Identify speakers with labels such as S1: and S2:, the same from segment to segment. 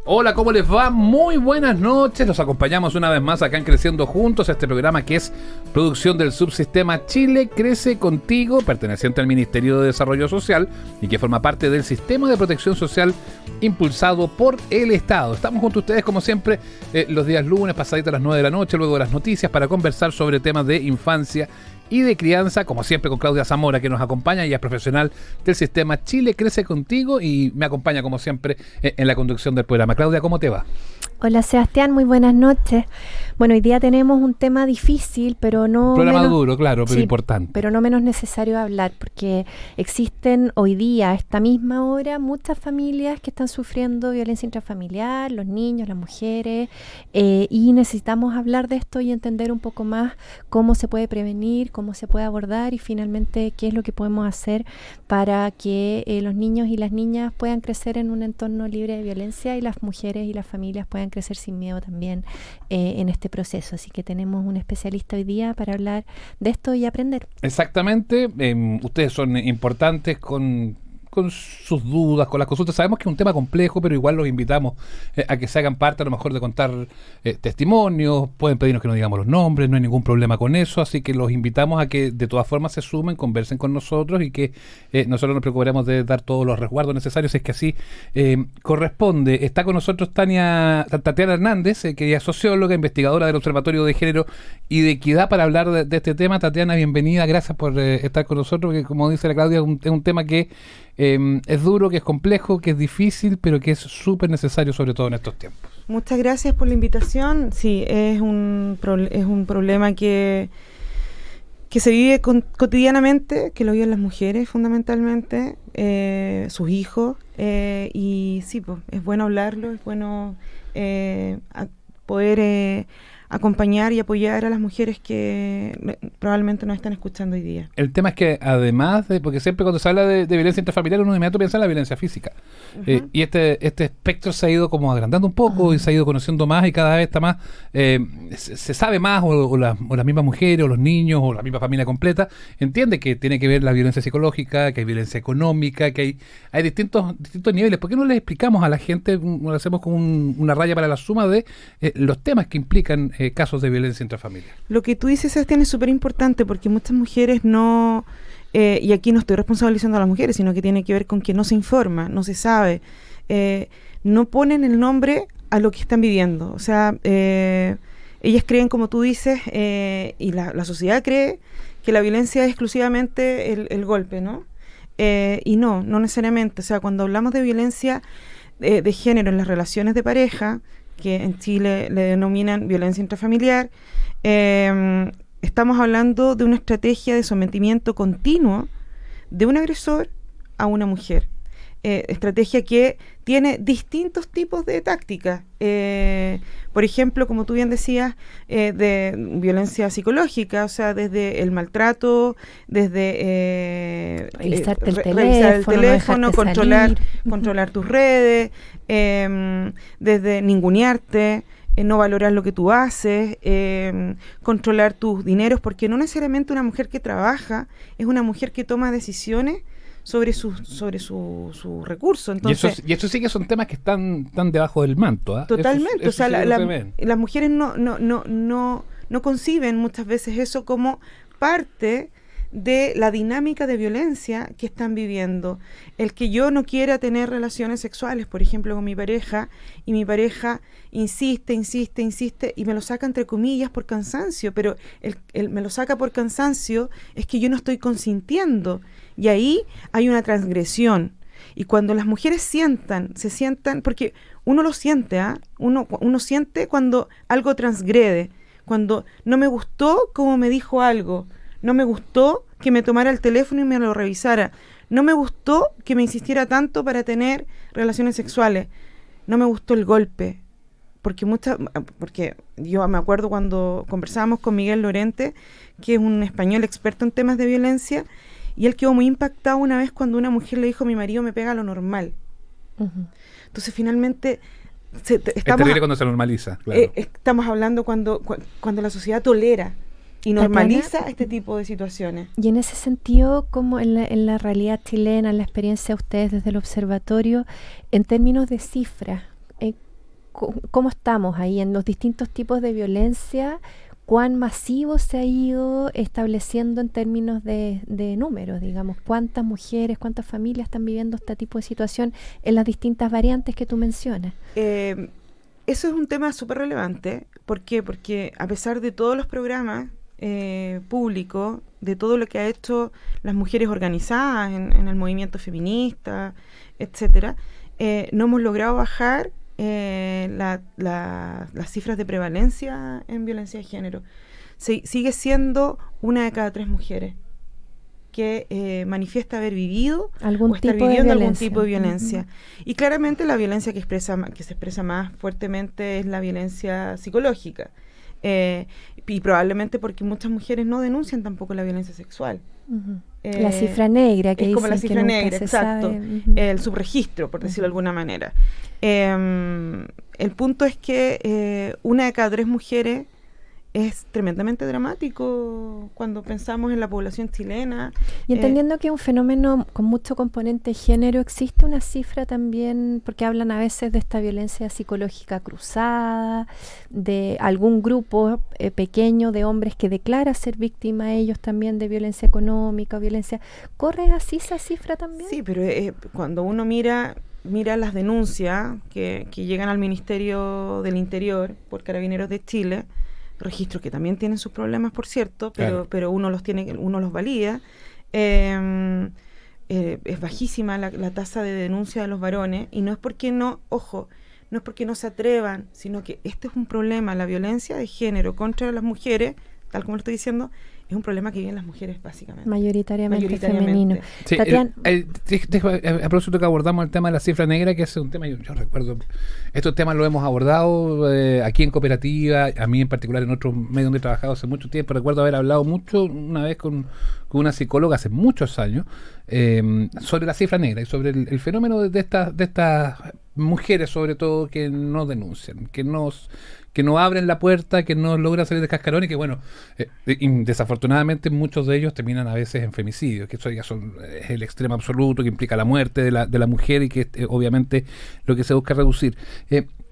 S1: Hola, ¿cómo les va? Muy buenas noches, los acompañamos una vez más acá en Creciendo Juntos, este programa que es producción del subsistema Chile Crece Contigo, perteneciente al Ministerio de Desarrollo Social y que forma parte del sistema de protección social impulsado por el Estado. Estamos junto a ustedes como siempre los días lunes, pasaditas a las 9 de la noche, luego de las noticias, para conversar sobre temas de infancia y de crianza, como siempre con Claudia Zamora, que nos acompaña. Ella es profesional del sistema Chile Crece Contigo y me acompaña como siempre en la conducción del programa. Claudia, ¿cómo te va?
S2: Hola Sebastián, muy buenas noches. Bueno, hoy día tenemos un tema difícil, pero no
S1: un programa
S2: menos,
S1: duro, claro, pero
S2: sí,
S1: importante.
S2: Pero no menos necesario hablar, porque existen hoy día, a esta misma hora, muchas familias que están sufriendo violencia intrafamiliar, los niños, las mujeres, y necesitamos hablar de esto y entender un poco más cómo se puede prevenir, cómo se puede abordar y finalmente qué es lo que podemos hacer para que los niños y las niñas puedan crecer en un entorno libre de violencia y las mujeres y las familias puedan crecer sin miedo también en este proceso. Así que tenemos un especialista hoy día para hablar de esto y aprender.
S1: Exactamente, ustedes son importantes con sus dudas, con las consultas. Sabemos que es un tema complejo, pero igual los invitamos a que se hagan parte a lo mejor de contar testimonios. Pueden pedirnos que no digamos los nombres, no hay ningún problema con eso, así que los invitamos a que de todas formas se sumen, conversen con nosotros y que nosotros nos preocuparemos de dar todos los resguardos necesarios, si es que así corresponde. Está con nosotros Tatiana Hernández, que ella es socióloga, investigadora del Observatorio de Género y de Equidad, para hablar de este tema. Tatiana, bienvenida, gracias por estar con nosotros, porque como dice la Claudia, es un tema que es duro, que es complejo, que es difícil, pero que es súper necesario, sobre todo en estos tiempos.
S3: Muchas gracias por la invitación. Sí, es un problema que se vive cotidianamente, que lo viven las mujeres fundamentalmente, sus hijos, y sí, pues, es bueno hablarlo, es bueno poder acompañar y apoyar a las mujeres que probablemente nos están escuchando hoy día.
S1: El tema es que además de, porque siempre cuando se habla de violencia intrafamiliar uno de inmediato piensa en la violencia física, y este espectro se ha ido como agrandando un poco y se ha ido conociendo más y cada vez está más, se sabe más, o las mismas mujeres o los niños o la misma familia completa entiende que tiene que ver la violencia psicológica, que hay violencia económica, que hay distintos niveles. ¿Por qué no les explicamos a la gente, lo hacemos como una raya para la suma de los temas que implican casos de violencia intrafamiliar?
S3: Lo que tú dices, Sebastián, es súper importante porque muchas mujeres no, y aquí no estoy responsabilizando a las mujeres, sino que tiene que ver con que no se informa, no se sabe, no ponen el nombre a lo que están viviendo. O sea, ellas creen, como tú dices, y la sociedad cree que la violencia es exclusivamente el golpe, ¿no? Y no necesariamente. O sea, cuando hablamos de violencia de género en las relaciones de pareja, que en Chile le denominan violencia intrafamiliar, estamos hablando de una estrategia de sometimiento continuo de un agresor a una mujer. Estrategia que tiene distintos tipos de tácticas. Por ejemplo, como tú bien decías, de violencia psicológica, o sea, desde el maltrato, desde
S2: revisarte el
S3: revisar el teléfono,
S2: no
S3: controlar tus redes, desde ningunearte, no valorar lo que tú haces, controlar tus dineros, porque no necesariamente una mujer que trabaja es una mujer que toma decisiones sobre su recurso. Entonces,
S1: y eso sí que son temas que están debajo del manto, ¿eh?
S3: Totalmente.
S1: Eso
S3: o sea,
S1: sí
S3: las mujeres no conciben muchas veces eso como parte de la dinámica de violencia que están viviendo. El que yo no quiera tener relaciones sexuales, por ejemplo, con mi pareja, y mi pareja insiste, y me lo saca entre comillas por cansancio, pero el me lo saca por cansancio es que yo no estoy consintiendo, y ahí hay una transgresión. Y cuando las mujeres se sientan, porque uno lo siente, uno siente cuando algo transgrede, cuando no me gustó como me dijo algo, no me gustó que me tomara el teléfono y me lo revisara, no me gustó que me insistiera tanto para tener relaciones sexuales, no me gustó el golpe, porque yo me acuerdo cuando conversábamos con Miguel Lorente, que es un español experto en temas de violencia, y él quedó muy impactado una vez cuando una mujer le dijo: mi marido me pega lo normal. Entonces finalmente
S1: es terrible cuando se normaliza, claro.
S3: Estamos hablando cuando la sociedad tolera y normaliza este tipo de situaciones.
S2: Y en ese sentido, como en la realidad chilena, en la experiencia de ustedes desde el observatorio, en términos de cifras, ¿cómo estamos ahí en los distintos tipos de violencia? ¿Cuán masivo se ha ido estableciendo en términos de números, digamos? ¿Cuántas mujeres, cuántas familias están viviendo este tipo de situación en las distintas variantes que tú mencionas?
S3: Eso es un tema súper relevante. ¿Por qué? Porque a pesar de todos los programas públicos, de todo lo que ha hecho las mujeres organizadas en el movimiento feminista, etcétera, no hemos logrado bajar las cifras de prevalencia en violencia de género. Sigue siendo 1 de cada 3 mujeres que manifiesta haber vivido o estar viviendo algún tipo de violencia. Y claramente la violencia que se expresa más fuertemente es la violencia psicológica. Y probablemente porque muchas mujeres no denuncian tampoco la violencia sexual.
S2: La cifra negra, que
S3: es como la
S2: dicen
S3: cifra
S2: que
S3: negra,
S2: se
S3: exacto.
S2: sabe.
S3: El subregistro, por decirlo de alguna manera. El punto es que 1 de cada 3 mujeres es tremendamente dramático cuando pensamos en la población chilena.
S2: Y entendiendo que es un fenómeno con mucho componente de género, ¿existe una cifra también, porque hablan a veces de esta violencia psicológica cruzada, de algún grupo pequeño de hombres que declara ser víctima ellos también de violencia económica o violencia? ¿Corre así esa cifra también?
S3: Sí, pero cuando uno mira las denuncias que llegan al Ministerio del Interior por Carabineros de Chile, registros que también tienen sus problemas, por cierto, pero uno los valida. Es bajísima la tasa de denuncia de los varones, y no es porque no es porque no se atrevan, sino que este es un problema. La violencia de género contra las mujeres, tal como lo estoy diciendo, es un problema que viven las mujeres básicamente.
S2: Mayoritariamente femenino.
S1: Sí, a propósito que abordamos el tema de la cifra negra, que es un tema, yo recuerdo, estos temas los hemos abordado aquí en Cooperativa, a mí en particular en otros medios donde he trabajado hace mucho tiempo. Recuerdo haber hablado mucho una vez con una psicóloga hace muchos años sobre la cifra negra y sobre el fenómeno de estas mujeres, sobre todo, que no denuncian, que no abren la puerta, que no logran salir de cascarón, y que bueno, desafortunadamente muchos de ellos terminan a veces en femicidios, que eso ya es el extremo absoluto, que implica la muerte de la mujer, y que obviamente lo que se busca reducir.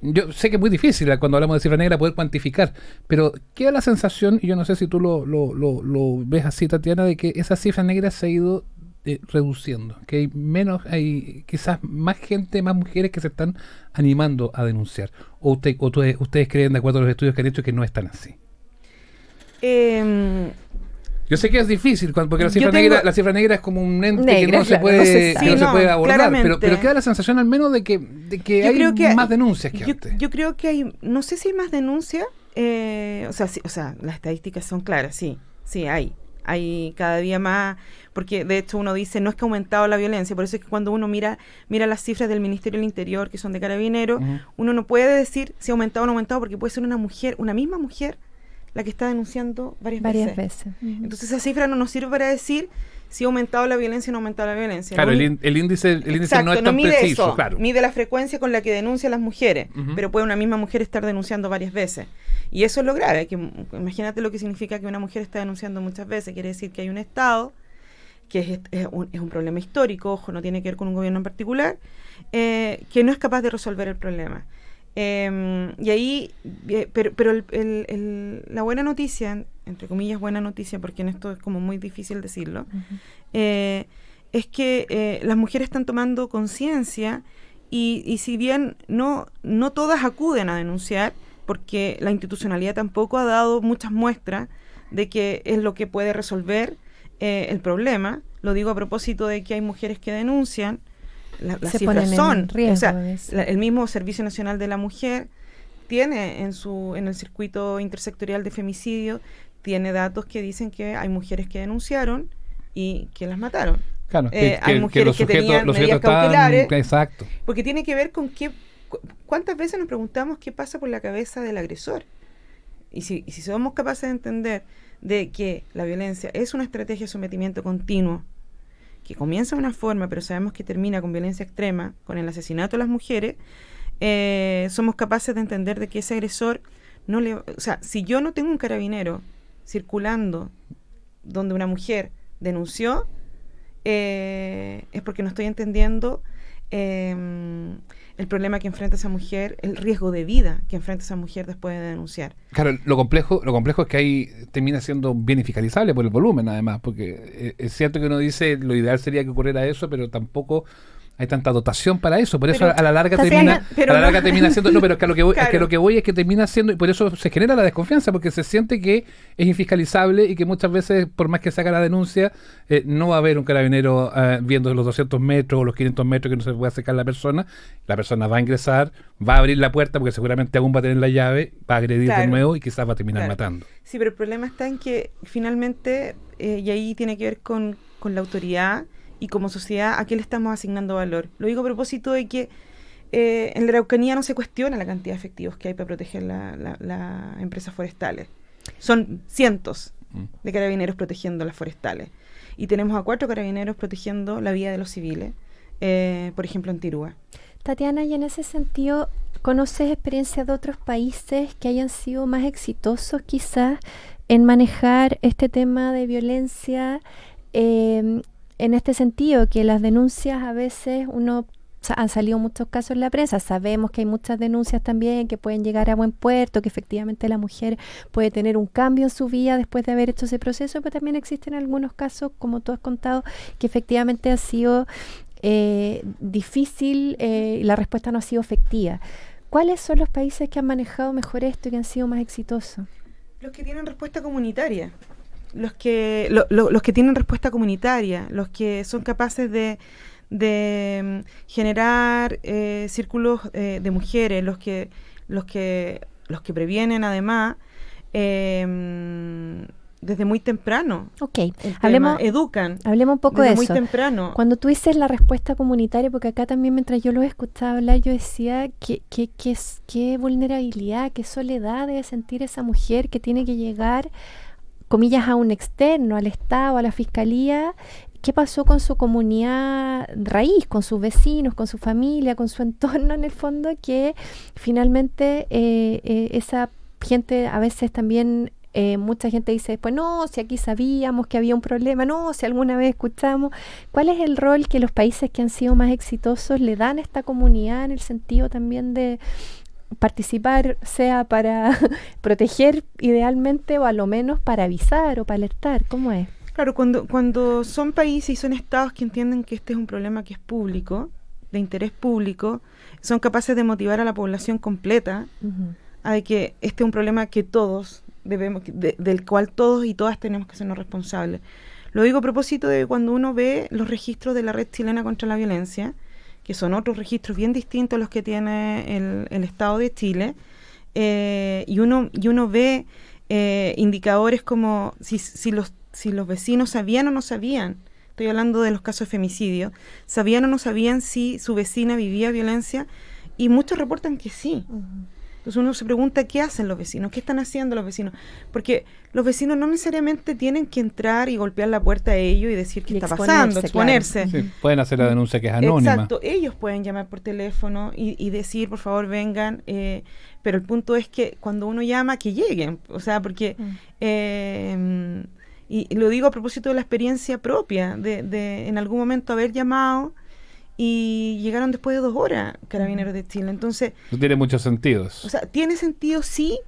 S1: Yo sé que es muy difícil cuando hablamos de cifra negra poder cuantificar, pero queda la sensación, y yo no sé si tú lo ves así, Tatiana, de que esa cifra negra se ha ido reduciendo, que hay quizás más gente, más mujeres que se están animando a denunciar, o ustedes creen, de acuerdo a los estudios que han hecho, que no están así. Yo sé que es difícil porque la cifra negra es como un ente que no se puede abordar, pero queda la sensación al menos de que hay más denuncias que antes.
S3: Yo creo que hay, no sé si hay más denuncias, o sea, las estadísticas son claras, sí, hay cada día más, porque de hecho uno dice, no es que ha aumentado la violencia, por eso es que cuando uno mira las cifras del Ministerio del Interior, que son de Carabineros, uno no puede decir si ha aumentado o no ha aumentado, porque puede ser una misma mujer, la que está denunciando varias veces. Entonces esa cifra no nos sirve para decir si ha aumentado la violencia o no ha aumentado la violencia.
S1: Claro, el índice
S3: exacto,
S1: no es tan
S3: mide
S1: preciso.
S3: Eso,
S1: claro.
S3: Mide la frecuencia con la que denuncian las mujeres, pero puede una misma mujer estar denunciando varias veces. Y eso es lo grave, que imagínate lo que significa que una mujer está denunciando muchas veces. Quiere decir que hay un Estado, que es un problema histórico, ojo, no tiene que ver con un gobierno en particular, que no es capaz de resolver el problema. Y ahí, pero la buena noticia, entre comillas buena noticia, porque en esto es como muy difícil decirlo, es que las mujeres están tomando conciencia, y si bien no todas acuden a denunciar, porque la institucionalidad tampoco ha dado muchas muestras de que es lo que puede resolver el problema. Lo digo a propósito de que hay mujeres que denuncian. Las cifras son,
S2: riesgo,
S3: o sea, el mismo Servicio Nacional de la Mujer tiene en el circuito intersectorial de femicidio, tiene datos que dicen que hay mujeres que denunciaron y que las mataron.
S1: Claro,
S3: hay mujeres que tenían medidas cautelares.
S1: Exacto.
S3: Porque tiene que ver con cuántas veces nos preguntamos qué pasa por la cabeza del agresor. Y si somos capaces de entender de que la violencia es una estrategia de sometimiento continuo, que comienza de una forma, pero sabemos que termina con violencia extrema, con el asesinato de las mujeres, somos capaces de entender de que ese agresor o sea, si yo no tengo un carabinero circulando donde una mujer denunció, es porque no estoy entendiendo el problema que enfrenta esa mujer, el riesgo de vida que enfrenta esa mujer después de denunciar.
S1: Claro, lo complejo es que ahí termina siendo bien infiscalizable por el volumen, además, porque es cierto que uno dice lo ideal sería que ocurriera eso, pero tampoco hay tanta dotación para eso, por eso a la larga termina siendo, no, pero es que lo que voy es que termina siendo, y por eso se genera la desconfianza, porque se siente que es infiscalizable y que muchas veces, por más que se haga la denuncia, no va a haber un carabinero viendo los 200 metros o los 500 metros que no se puede acercar la persona va a ingresar, va a abrir la puerta porque seguramente aún va a tener la llave, va a agredir de nuevo y quizás va a terminar matando.
S3: Sí, pero el problema está en que finalmente, y ahí tiene que ver con la autoridad, y como sociedad, ¿a qué le estamos asignando valor? Lo digo a propósito de que en la Araucanía no se cuestiona la cantidad de efectivos que hay para proteger las empresas forestales. Son cientos de carabineros protegiendo las forestales. Y tenemos a 4 carabineros protegiendo la vida de los civiles, por ejemplo, en Tirúa.
S2: Tatiana, y en ese sentido, ¿conoces experiencias de otros países que hayan sido más exitosos quizás en manejar este tema de violencia? En este sentido, que las denuncias a veces han salido muchos casos en la prensa, sabemos que hay muchas denuncias también que pueden llegar a buen puerto, que efectivamente la mujer puede tener un cambio en su vida después de haber hecho ese proceso, pero también existen algunos casos, como tú has contado, que efectivamente ha sido difícil y la respuesta no ha sido efectiva. ¿Cuáles son los países que han manejado mejor esto y que han sido más exitosos?
S3: Los que tienen respuesta comunitaria. Los que tienen respuesta comunitaria, los que son capaces de generar círculos de mujeres, los que previenen además desde muy temprano.
S2: Okay.
S3: Educan.
S2: Hablemos un poco de eso.
S3: Muy temprano.
S2: Cuando tú dices la respuesta comunitaria, porque acá también mientras yo lo escuchaba hablar, yo decía qué vulnerabilidad, qué soledad debe sentir esa mujer que tiene que llegar, comillas, a un externo, al Estado, a la Fiscalía. ¿Qué pasó con su comunidad raíz, con sus vecinos, con su familia, con su entorno en el fondo? Que finalmente esa gente a veces también, mucha gente dice después, no, si aquí sabíamos que había un problema, no, si alguna vez escuchamos. ¿Cuál es el rol que los países que han sido más exitosos le dan a esta comunidad en el sentido también de participar, sea para proteger idealmente o a lo menos para avisar o para alertar? ¿Cómo es?
S3: Claro, cuando son países y son estados que entienden que este es un problema que es público, de interés público, son capaces de motivar a la población completa a de que este es un problema que todos debemos, del cual todos y todas tenemos que sernos responsables. Lo digo a propósito de cuando uno ve los registros de la Red Chilena contra la Violencia, que son otros registros bien distintos a los que tiene el Estado de Chile, y uno ve indicadores como si los vecinos sabían o no sabían, estoy hablando de los casos de femicidio, sabían o no sabían si su vecina vivía violencia, y muchos reportan que sí. Entonces uno se pregunta qué hacen los vecinos, qué están haciendo los vecinos, porque los vecinos no necesariamente tienen que entrar y golpear la puerta a ellos y decir qué está pasando, exponerse.
S1: Claro. Sí, pueden hacer la denuncia que es anónima.
S3: Exacto, ellos pueden llamar por teléfono y decir, por favor, vengan, pero el punto es que cuando uno llama, que lleguen, o sea, porque... y lo digo a propósito de la experiencia propia, de en algún momento haber llamado y llegaron después de 2 horas Carabineros de Chile. Entonces...
S1: No tiene muchos sentidos.
S3: O sea, tiene sentido sí,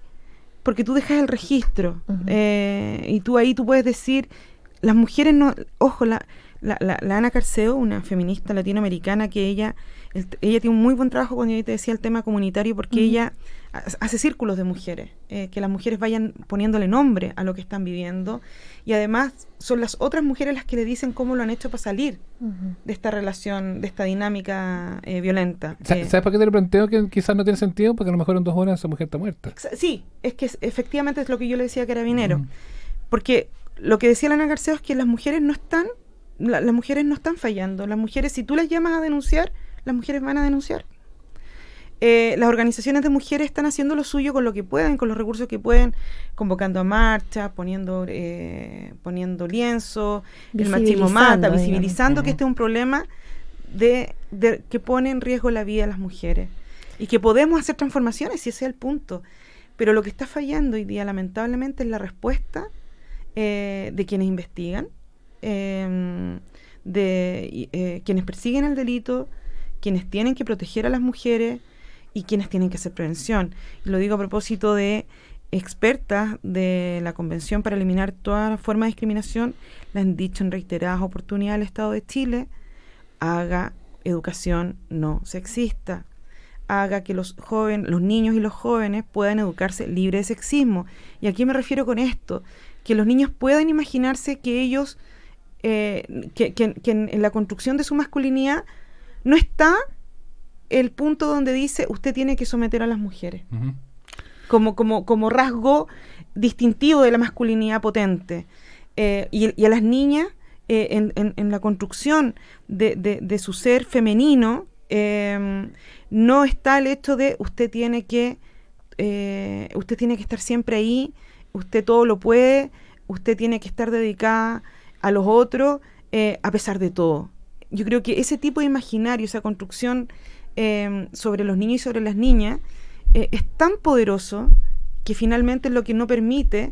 S3: porque tú dejas el registro. Y tú ahí tú puedes decir, las mujeres no... Ojo, la Ana Carceo, una feminista latinoamericana, que ella tiene un muy buen trabajo cuando yo te decía el tema comunitario, porque ella hace círculos de mujeres, que las mujeres vayan poniéndole nombre a lo que están viviendo, y además son las otras mujeres las que le dicen cómo lo han hecho para salir de esta relación, de esta dinámica violenta.
S1: ¿Sabes por qué te lo planteo que quizás no tiene sentido? Porque a lo mejor en 2 horas esa mujer está muerta.
S3: Sí, es que efectivamente es lo que yo le decía a Carabinero, porque lo que decía la Ana García es que las mujeres no están fallando. Las mujeres, si tú las llamas a denunciar, las mujeres van a denunciar. Las organizaciones de mujeres están haciendo lo suyo con lo que pueden, con los recursos que pueden, convocando a marchas, poniendo lienzo, el machismo mata, visibilizando que este es un problema que pone en riesgo la vida de las mujeres y que podemos hacer transformaciones, si ese es el punto. Pero lo que está fallando hoy día, lamentablemente, es la respuesta de quienes investigan, de quienes persiguen el delito, quienes tienen que proteger a las mujeres y quienes tienen que hacer prevención. Y lo digo a propósito de expertas de la Convención para eliminar toda forma de discriminación, le han dicho en reiteradas oportunidades al Estado de Chile: haga educación no sexista, haga que los niños y los jóvenes puedan educarse libre de sexismo. ¿Y a qué me refiero con esto? Que los niños puedan imaginarse que ellos, que en la construcción de su masculinidad no está el punto donde dice usted tiene que someter a las mujeres.
S1: Uh-huh.
S3: Como rasgo distintivo de la masculinidad potente. Y a las niñas, en la construcción de su ser femenino, no está el hecho de usted tiene que estar siempre ahí, usted todo lo puede, usted tiene que estar dedicada a los otros, a pesar de todo. Yo creo que ese tipo de imaginario, esa construcción sobre los niños y sobre las niñas, es tan poderoso que finalmente es lo que no permite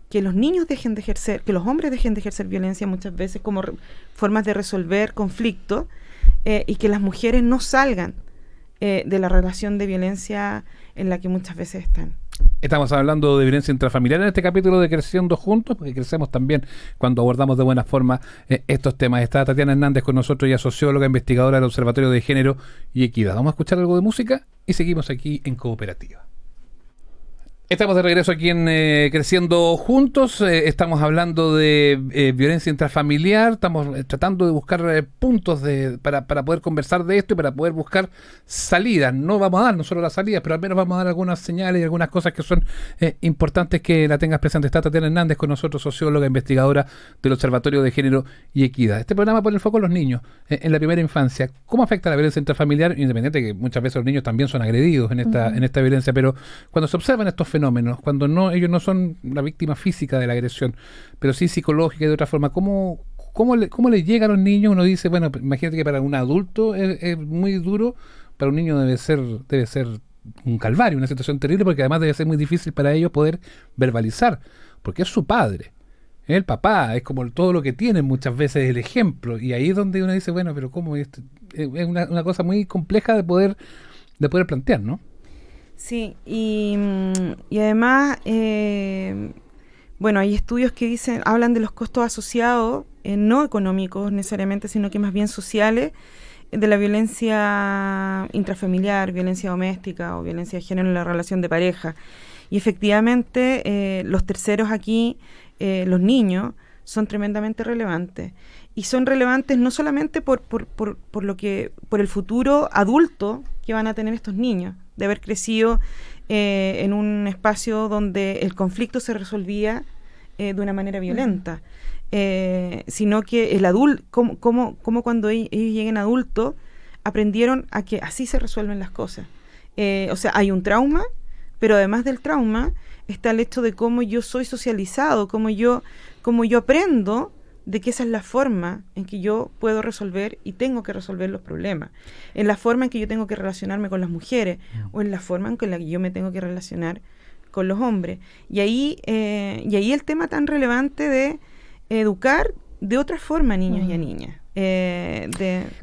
S3: que los niños dejen de ejercer, que los hombres dejen de ejercer violencia muchas veces como formas de resolver conflictos, y que las mujeres no salgan de la relación de violencia en la que muchas veces están.
S1: Estamos hablando de violencia intrafamiliar en este capítulo de Creciendo Juntos, porque crecemos también cuando abordamos de buena forma estos temas. Está Tatiana Hernández con nosotros, ella es socióloga, investigadora del Observatorio de Género y Equidad. Vamos a escuchar algo de música y seguimos aquí en Cooperativa. Estamos de regreso aquí en Creciendo Juntos. Estamos hablando de violencia intrafamiliar. Estamos tratando de buscar puntos para poder conversar de esto y para poder buscar salidas. No vamos a dar no solo las salidas, pero al menos vamos a dar algunas señales y algunas cosas que son importantes que la tengas presente. Está Tatiana Hernández con nosotros, socióloga, investigadora del Observatorio de Género y Equidad. Este programa pone el foco en los niños en la primera infancia. ¿Cómo afecta la violencia intrafamiliar? Independiente que muchas veces los niños también son agredidos en esta violencia, pero cuando se observan estos fenómenos, cuando ellos no son la víctima física de la agresión, pero sí psicológica y de otra forma, ¿cómo le llega a los niños? Uno dice, bueno, imagínate que para un adulto es muy duro, para un niño debe ser un calvario, una situación terrible, porque además debe ser muy difícil para ellos poder verbalizar, porque es su padre, es el papá, es como todo lo que tienen muchas veces el ejemplo, y ahí es donde uno dice, bueno, pero ¿cómo? Es una cosa muy compleja de poder plantear, ¿no?
S3: Sí, y además, bueno, hay estudios que hablan de los costos asociados, no económicos necesariamente, sino que más bien sociales, de la violencia intrafamiliar, violencia doméstica o violencia de género en la relación de pareja. Y efectivamente, los terceros aquí, los niños, son tremendamente relevantes. Y son relevantes no solamente por el futuro adulto que van a tener estos niños, de haber crecido en un espacio donde el conflicto se resolvía de una manera violenta, sino que el adulto, como cuando ellos lleguen adultos, aprendieron a que así se resuelven las cosas. O sea, hay un trauma, pero además del trauma está el hecho de cómo yo soy socializado, cómo yo aprendo de que esa es la forma en que yo puedo resolver y tengo que resolver los problemas, en la forma en que yo tengo que relacionarme con las mujeres o en la forma en la que yo me tengo que relacionar con los hombres. Y ahí el tema tan relevante de educar de otra forma a niños y a niñas.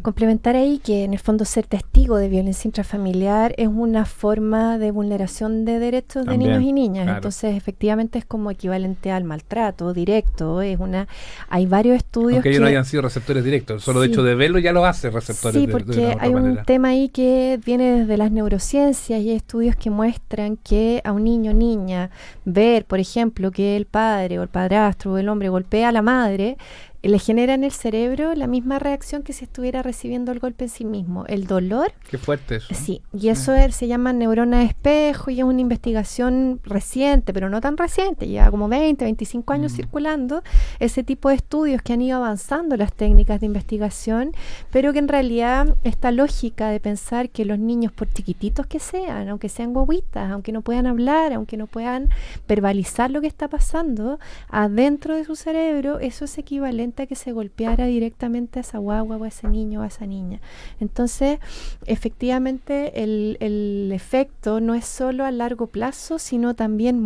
S2: Complementar ahí que en el fondo ser testigo de violencia intrafamiliar es una forma de vulneración de derechos también, de niños y niñas, claro. Entonces efectivamente es como equivalente al maltrato directo, hay varios estudios
S1: aunque ellos no hayan sido receptores directos, solo sí, de hecho de verlo ya lo hace receptores.
S2: Sí, porque hay un tema ahí que viene desde las neurociencias y hay estudios que muestran que a un niño o niña ver, por ejemplo, que el padre o el padrastro o el hombre golpea a la madre, le genera en el cerebro la misma reacción que si estuviera recibiendo el golpe en sí mismo, el dolor.
S1: Qué fuerte eso.
S2: Sí, y eso se llama neurona de espejo y es una investigación reciente, pero no tan reciente, ya como 20, 25 años circulando, ese tipo de estudios que han ido avanzando las técnicas de investigación, pero que en realidad esta lógica de pensar que los niños, por chiquititos que sean, aunque sean guaguitas, aunque no puedan hablar, aunque no puedan verbalizar lo que está pasando, adentro de su cerebro eso es equivalente equivalente a que se golpeara directamente a esa guagua o a ese niño o a esa niña. Entonces, efectivamente, el efecto no es solo a largo plazo, sino también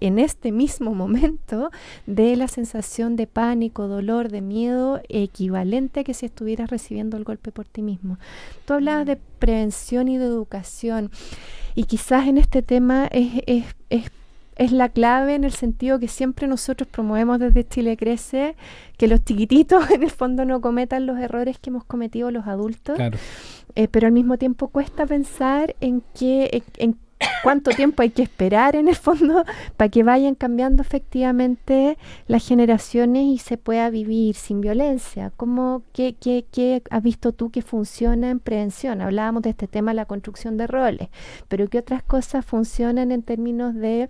S2: en este mismo momento de la sensación de pánico, dolor, de miedo, equivalente a que si estuvieras recibiendo el golpe por ti mismo. Tú hablabas de prevención y de educación, y quizás en este tema es la clave, en el sentido que siempre nosotros promovemos desde Chile Crece que los chiquititos en el fondo no cometan los errores que hemos cometido los adultos.
S1: Claro.
S2: Pero al mismo tiempo cuesta pensar en cuánto tiempo hay que esperar en el fondo para que vayan cambiando efectivamente las generaciones y se pueda vivir sin violencia. ¿Qué has visto tú que funciona en prevención? Hablábamos de este tema de la construcción de roles, pero ¿qué otras cosas funcionan en términos de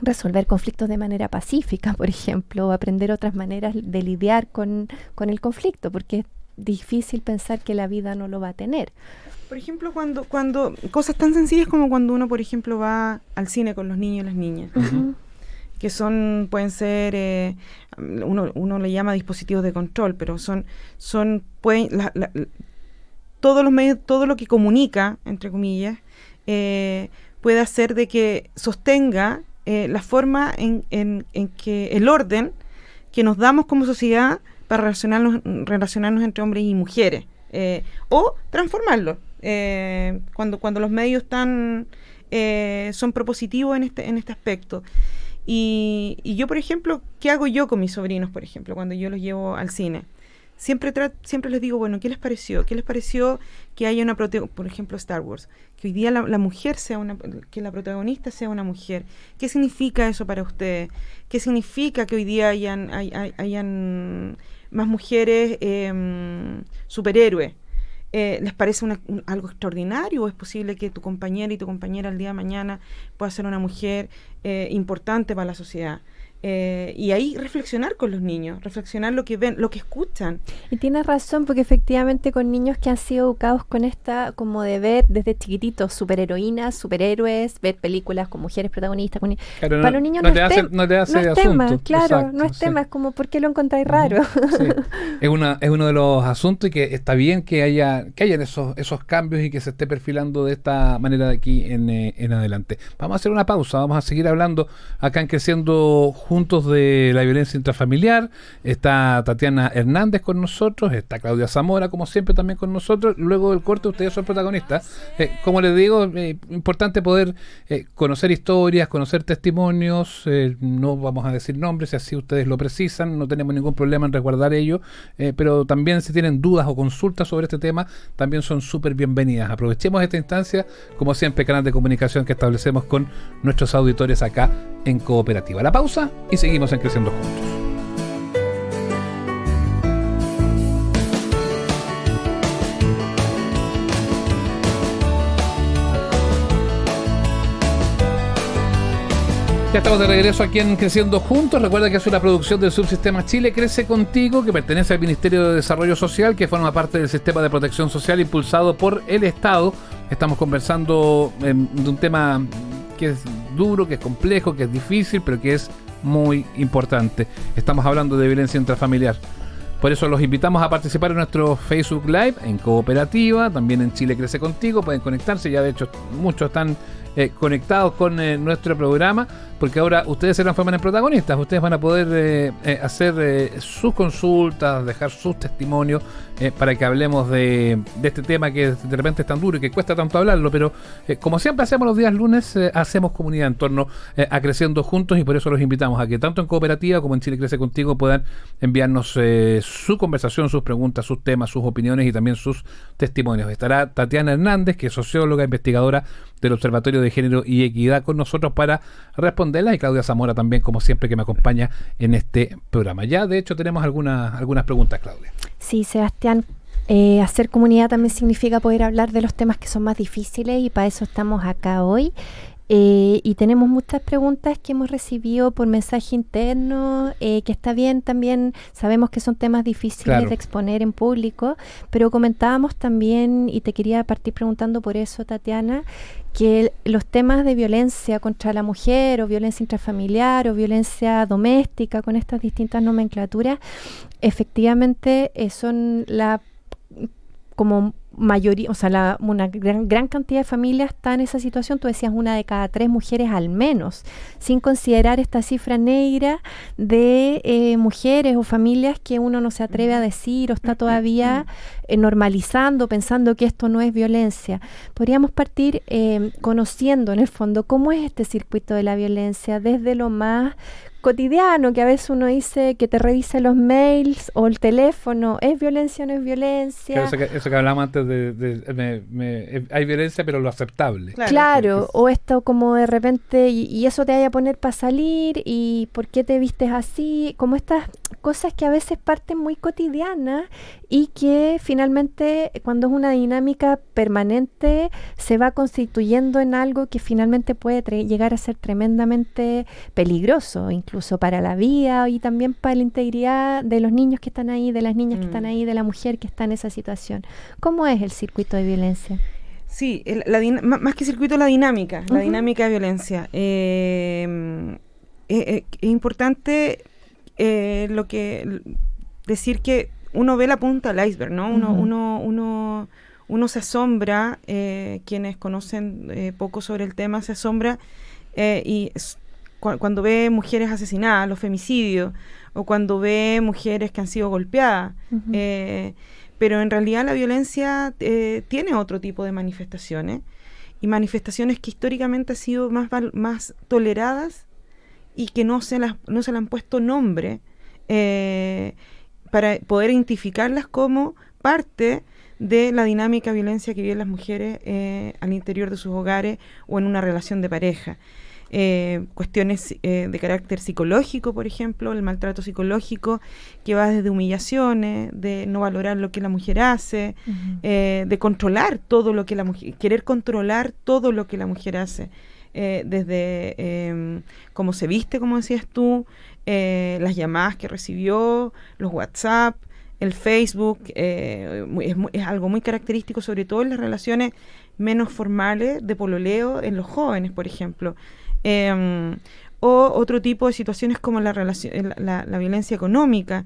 S2: resolver conflictos de manera pacífica, por ejemplo, o aprender otras maneras de lidiar con el conflicto? Porque es difícil pensar que la vida no lo va a tener.
S3: Por ejemplo, cuando cosas tan sencillas como cuando uno, por ejemplo, va al cine con los niños y las niñas, que pueden ser, uno le llama dispositivos de control, pero todos los medios, todo lo que comunica, entre comillas, puede hacer de que sostenga la forma en que el orden que nos damos como sociedad para relacionarnos entre hombres y mujeres, o transformarlo. Cuando los medios son propositivos en este aspecto. Y yo, por ejemplo, ¿qué hago yo con mis sobrinos, por ejemplo, cuando yo los llevo al cine? Siempre les digo, bueno, ¿qué les pareció? ¿Qué les pareció que haya por ejemplo, Star Wars? Que hoy día la mujer que la protagonista sea una mujer. ¿Qué significa eso para ustedes? ¿Qué significa que hoy día hayan más mujeres superhéroes? ¿Les parece algo extraordinario, o es posible que tu compañera y tu compañera el día de mañana pueda ser una mujer importante para la sociedad? Y ahí reflexionar con los niños, reflexionar lo que ven, lo que escuchan.
S2: Y tienes razón, porque efectivamente con niños que han sido educados con esta, como de ver desde chiquititos superheroínas, superhéroes, ver películas con mujeres protagonistas,
S1: claro,
S2: para los niños
S1: no te hace
S2: tema,
S1: asunto.
S2: claro,
S1: Exacto,
S2: no es tema, es como, ¿por qué lo encontráis raro?
S1: Sí. Es uno de los asuntos, y que está bien que hayan esos cambios y que se esté perfilando de esta manera de aquí en adelante. Vamos a hacer una pausa, vamos a seguir hablando acá en Creciendo Juntos de la violencia intrafamiliar. Está Tatiana Hernández con nosotros, está Claudia Zamora, como siempre, también con nosotros. Luego del corte, ustedes son protagonistas. Como les digo, importante poder conocer historias, conocer testimonios. No vamos a decir nombres, si así ustedes lo precisan, no tenemos ningún problema en resguardar ello, pero también si tienen dudas o consultas sobre este tema, también son súper bienvenidas. Aprovechemos esta instancia, como siempre, canal de comunicación que establecemos con nuestros auditores acá en Cooperativa. La pausa y seguimos en Creciendo Juntos. Ya estamos de regreso aquí en Creciendo Juntos. Recuerda que es una producción del Subsistema Chile Crece Contigo, que pertenece al Ministerio de Desarrollo Social, que forma parte del sistema de protección social impulsado por el Estado. Estamos conversando de un tema que es duro, que es complejo, que es difícil, pero que es muy importante. Estamos hablando de violencia intrafamiliar. Por eso los invitamos a participar en nuestro Facebook Live en Cooperativa, también en Chile Crece Contigo. Pueden conectarse, ya de hecho muchos están conectados con nuestro programa, porque ahora ustedes se transforman en protagonistas. Ustedes van a poder hacer sus consultas, dejar sus testimonios para que hablemos de este tema que de repente es tan duro y que cuesta tanto hablarlo, pero como siempre hacemos los días lunes, hacemos comunidad en torno a Creciendo Juntos, y por eso los invitamos a que tanto en Cooperativa como en Chile Crece Contigo puedan enviarnos su conversación, sus preguntas, sus temas, sus opiniones y también sus testimonios. Estará Tatiana Hernández, que es socióloga, investigadora del Observatorio de Género y Equidad, con nosotros para responderla, y Claudia Zamora también, como siempre, que me acompaña en este programa. Ya, de hecho, tenemos algunas preguntas, Claudia.
S2: Sí, Sebastián, hacer comunidad también significa poder hablar de los temas que son más difíciles, y para eso estamos acá hoy. Y tenemos muchas preguntas que hemos recibido por mensaje interno, que está bien también, sabemos que son temas difíciles de exponer en público, pero comentábamos también, y te quería partir preguntando por eso, Tatiana, que los temas de violencia contra la mujer o violencia intrafamiliar o violencia doméstica, con estas distintas nomenclaturas, efectivamente son como mayoría, o sea, una gran cantidad de familias está en esa situación. Tú decías 1 de cada 3 mujeres al menos, sin considerar esta cifra negra de mujeres o familias que uno no se atreve a decir o está todavía normalizando, pensando que esto no es violencia. Podríamos partir conociendo en el fondo cómo es este circuito de la violencia desde lo más cotidiano, que a veces uno dice que te revise los mails o el teléfono, ¿es violencia o no es violencia?
S1: Eso que hablábamos antes hay violencia, pero lo aceptable.
S2: Claro, o esto como de repente, y eso te vaya a poner para salir, y ¿por qué te vistes así? Como estas cosas que a veces parten muy cotidianas y que finalmente, cuando es una dinámica permanente, se va constituyendo en algo que finalmente puede llegar a ser tremendamente peligroso, incluso para la vida y también para la integridad de los niños que están ahí, de las niñas que están ahí, de la mujer que está en esa situación. ¿Cómo es el circuito de violencia?
S3: Sí, más que circuito, la dinámica de violencia. Es importante decir que uno ve la punta del iceberg, ¿no? Uno se asombra, quienes conocen poco sobre el tema se asombra cuando ve mujeres asesinadas, los femicidios, o cuando ve mujeres que han sido golpeadas. Pero en realidad la violencia tiene otro tipo de manifestaciones, y manifestaciones que históricamente han sido más toleradas y que no se le han puesto nombre para poder identificarlas como parte de la dinámica de violencia que viven las mujeres al interior de sus hogares o en una relación de pareja. Cuestiones de carácter psicológico, por ejemplo, el maltrato psicológico, que va desde humillaciones, de no valorar lo que la mujer hace, de controlar todo lo que la mujer, querer controlar todo lo que la mujer hace, desde cómo se viste, como decías tú, las llamadas que recibió, los WhatsApp, el Facebook, es algo muy característico, sobre todo en las relaciones menos formales de pololeo en los jóvenes, por ejemplo. O otro tipo de situaciones como la violencia económica,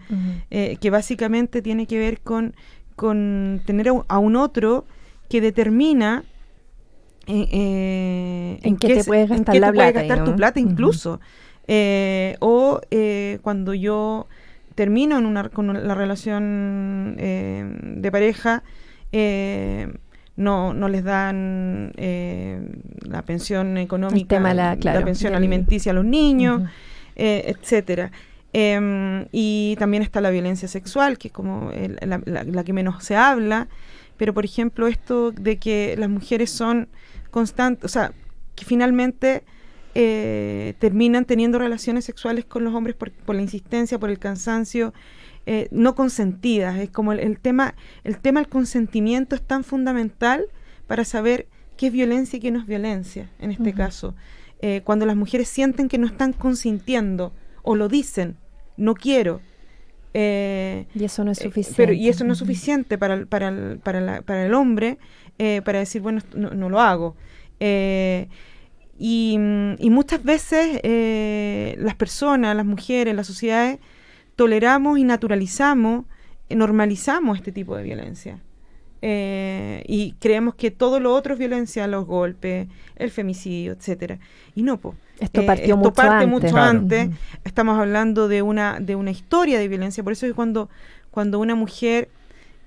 S3: que básicamente tiene que ver con tener a un otro que determina en qué te puedes gastar tu plata incluso. Cuando yo termino con la relación de pareja, no les dan la pensión económica, la pensión alimenticia a los niños, etcétera. Y también está la violencia sexual, que es como la que menos se habla, pero por ejemplo esto de que las mujeres son constantes, o sea, que finalmente terminan teniendo relaciones sexuales con los hombres por la insistencia, por el cansancio, no consentidas. Es como el tema del consentimiento es tan fundamental para saber qué es violencia y qué no es violencia, en este caso. Cuando las mujeres sienten que no están consintiendo o lo dicen, no quiero.
S2: Y eso no es suficiente.
S3: Y eso no es suficiente para el hombre, para decir, bueno, no lo hago. Y muchas veces las personas, las mujeres, las sociedades, toleramos y naturalizamos, normalizamos este tipo de violencia. Y creemos que todo lo otro es violencia, los golpes, el femicidio, etcétera. Y no,
S2: esto parte mucho
S3: antes. Estamos hablando de una historia de violencia. Por eso es cuando una mujer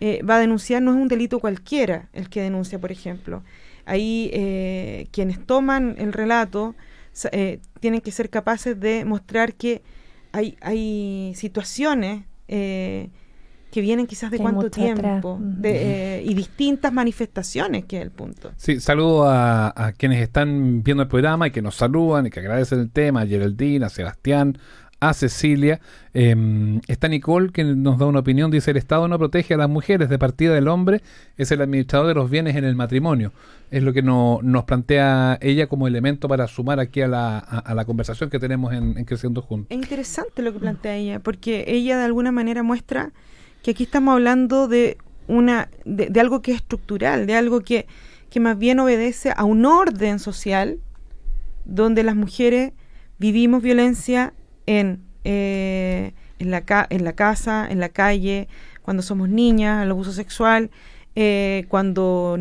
S3: va a denunciar, no es un delito cualquiera el que denuncia, por ejemplo. Ahí quienes toman el relato tienen que ser capaces de mostrar que hay situaciones que vienen quizás de cuánto tiempo y distintas manifestaciones, que es el punto.
S1: Sí, saludo a quienes están viendo el programa y que nos saludan y que agradecen el tema, a Geraldine, a Sebastián, a Cecilia. Está Nicole, que nos da una opinión, dice: el Estado no protege a las mujeres, de partida del hombre es el administrador de los bienes en el matrimonio. Es lo que nos plantea ella como elemento para sumar aquí a la conversación que tenemos en Creciendo Juntos.
S3: Es interesante lo que plantea ella, porque ella de alguna manera muestra que aquí estamos hablando de algo que es estructural, de algo que más bien obedece a un orden social donde las mujeres vivimos violencia en la casa, en la calle, cuando somos niñas, el abuso sexual, cuando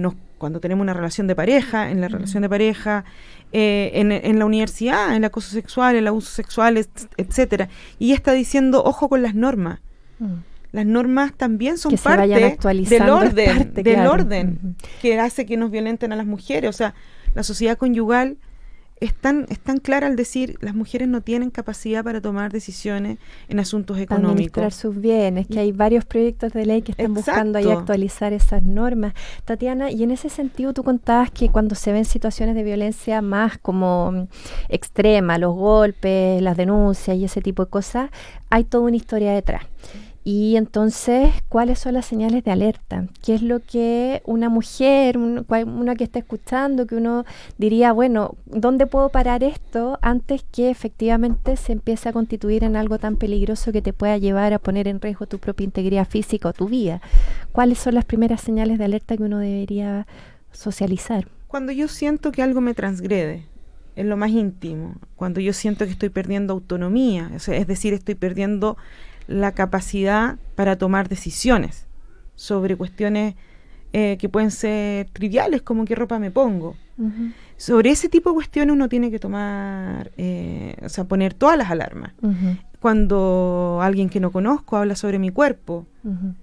S3: tenemos una relación de pareja, en la relación de pareja, en la universidad, el acoso sexual, el abuso sexual, etcétera. Y ella está diciendo, ojo con las normas. Las normas también son parte del orden que hace que nos violenten a las mujeres. O sea, la sociedad conyugal es tan clara al decir las mujeres no tienen capacidad para tomar decisiones en asuntos económicos.
S2: Administrar sus bienes, que hay varios proyectos de ley que están buscando ahí actualizar esas normas. Tatiana, y en ese sentido tú contabas que cuando se ven situaciones de violencia más como extrema, los golpes, las denuncias y ese tipo de cosas, hay toda una historia detrás. Y entonces, ¿cuáles son las señales de alerta? ¿Qué es lo que una mujer, una que está escuchando, que uno diría, bueno, ¿dónde puedo parar esto antes que efectivamente se empiece a constituir en algo tan peligroso que te pueda llevar a poner en riesgo tu propia integridad física o tu vida? ¿Cuáles son las primeras señales de alerta que uno debería socializar?
S3: Cuando yo siento que algo me transgrede, en lo más íntimo, cuando yo siento que estoy perdiendo autonomía, es decir, estoy perdiendo la capacidad para tomar decisiones sobre cuestiones que pueden ser triviales, como qué ropa me pongo. Uh-huh. Sobre ese tipo de cuestiones uno tiene que tomar, poner todas las alarmas. Uh-huh. Cuando alguien que no conozco habla sobre mi cuerpo, uh-huh.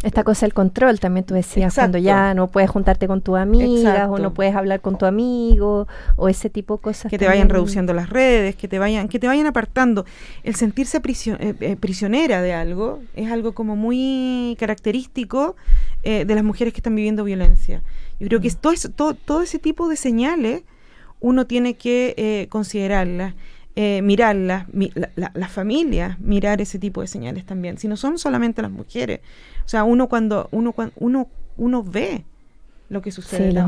S2: Esta cosa del control, también tú decías,
S3: exacto.
S2: Cuando ya no puedes juntarte con tus amigas, exacto. O no puedes hablar con tu amigo, o ese tipo de cosas.
S3: Que te vayan reduciendo las redes, que te vayan apartando. El sentirse prisionera de algo es algo como muy característico de las mujeres que están viviendo violencia. Yo creo que todo ese tipo de señales uno tiene que considerarlas. Mirarlas, las familias, mirar ese tipo de señales también, si no son solamente las mujeres, o sea, cuando uno ve lo que sucede.
S2: Sí, los